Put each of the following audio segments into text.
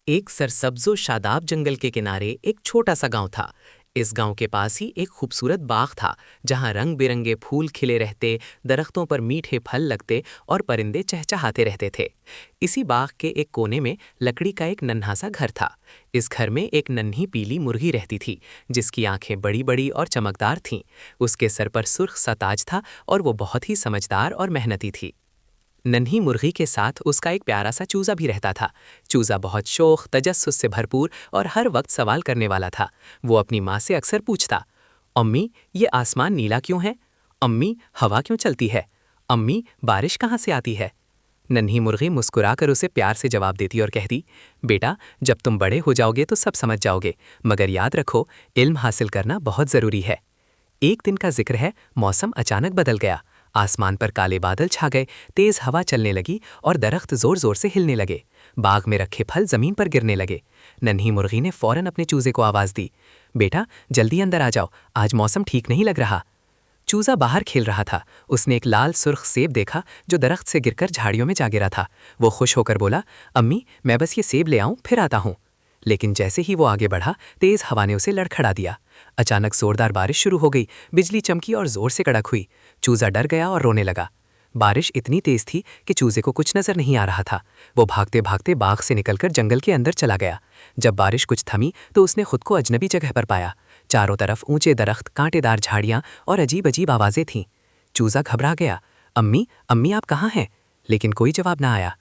एक सरसब्जो शादाब जंगल के किनारे एक छोटा सा गांव था। इस गांव के पास ही एक खूबसूरत बाग था जहां रंग बिरंगे फूल खिले रहते, दरख्तों पर मीठे फल लगते और परिंदे चहचहाते रहते थे। इसी बाग के एक कोने में लकड़ी का एक नन्हा सा घर था। इस घर में एक नन्ही पीली मुर्गी रहती थी जिसकी आंखें बड़ी बड़ी और चमकदार थीं। उसके सर पर सुर्ख सा ताज था और वो बहुत ही समझदार और मेहनती थी। नन्ही मुर्गी के साथ उसका एक प्यारा सा चूजा भी रहता था। चूजा बहुत शौक तजस्सुस से भरपूर और हर वक्त सवाल करने वाला था। वो अपनी माँ से अक्सर पूछता, अम्मी ये आसमान नीला क्यों है? अम्मी हवा क्यों चलती है? अम्मी बारिश कहाँ से आती है? नन्ही मुर्गी मुस्कुराकर उसे प्यार से जवाब देती और कहती, बेटा जब तुम बड़े हो जाओगे तो सब समझ जाओगे, मगर याद रखो इल्म हासिल करना बहुत ज़रूरी है। एक दिन का जिक्र है, मौसम अचानक बदल गया। आसमान पर काले बादल छा गए, तेज हवा चलने लगी और दरख्त जोर जोर से हिलने लगे। बाग में रखे फल जमीन पर गिरने लगे। नन्ही मुर्गी ने फौरन अपने चूजे को आवाज दी, बेटा जल्दी अंदर आ जाओ, आज मौसम ठीक नहीं लग रहा। चूजा बाहर खेल रहा था। उसने एक लाल सुर्ख सेब देखा जो दरख्त से गिरकर झाड़ियों में जा गिरा था। वो खुश होकर बोला, अम्मी मैं बस ये सेब ले आऊं फिर आता हूं। लेकिन जैसे ही वो आगे बढ़ा, तेज हवा ने उसे लड़खड़ा दिया। अचानक जोरदार बारिश शुरू हो गई, बिजली चमकी और जोर से कड़क हुई। चूजा डर गया और रोने लगा। बारिश इतनी तेज थी कि चूजे को कुछ नजर नहीं आ रहा था। वो भागते भागते बाग से निकलकर जंगल के अंदर चला गया। जब बारिश कुछ थमी तो उसने खुद को अजनबी जगह पर पाया। चारों तरफ ऊंचे दरख्त, कांटेदार झाड़ियां और अजीब अजीब आवाजें थीं। चूजा घबरा गया, अम्मी अम्मी आप कहाँ हैं? लेकिन कोई जवाब ना आया।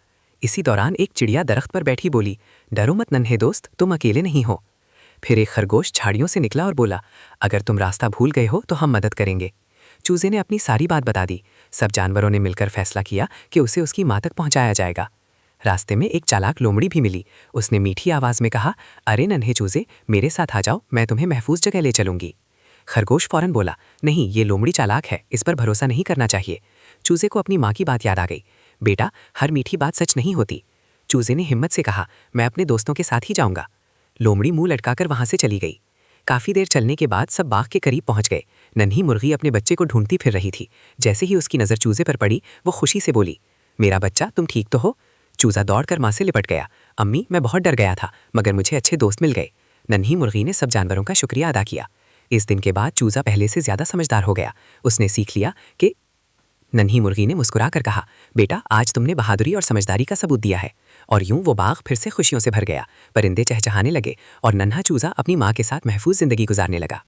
इसी दौरान एक चिड़िया दरख्त पर बैठी बोली, डरो मत नन्हे दोस्त, तुम अकेले नहीं हो। फिर एक खरगोश झाड़ियों से निकला और बोला, अगर तुम रास्ता भूल गए हो तो हम मदद करेंगे। चूजे ने अपनी सारी बात बता दी। सब जानवरों ने मिलकर फैसला किया कि उसे उसकी माँ तक पहुंचाया जाएगा। रास्ते में एक चालाक लोमड़ी भी मिली। उसने मीठी आवाज में कहा, अरे नन्हे चूजे मेरे साथ आ जाओ, मैं तुम्हें महफूज जगह ले चलूंगी। खरगोश फौरन बोला, नहीं ये लोमड़ी चालाक है, इस पर भरोसा नहीं करना चाहिए। चूजे को अपनी माँ की बात याद आ गई। बेटा हर मीठी बात सच नहीं होती। चूजे ने हिम्मत से कहा, मैं अपने दोस्तों के साथ ही जाऊंगा। लोमड़ी मुंह लटकाकर वहां से चली गई। काफी देर चलने के बाद सब बाग के करीब पहुंच गए। नन्ही मुर्गी अपने बच्चे को ढूंढती फिर रही थी। जैसे ही उसकी नजर चूजे पर पड़ी, वो खुशी से बोली, मेरा बच्चा तुम ठीक तो हो? चूजा दौड़कर माँ से लिपट गया, अम्मी मैं बहुत डर गया था मगर मुझे अच्छे दोस्त मिल गए। नन्ही मुर्गी ने सब जानवरों का शुक्रिया अदा किया। इस दिन के बाद चूजा पहले से ज्यादा समझदार हो गया। उसने सीख लिया कि नन्ही मुर्गी ने मुस्कुराकर कहा, बेटा आज तुमने बहादुरी और समझदारी का सबूत दिया है। और यूं वो बाग फिर से खुशियों से भर गया। परिंदे चहचहाने लगे और नन्हा चूजा अपनी माँ के साथ महफूज जिंदगी गुजारने लगा।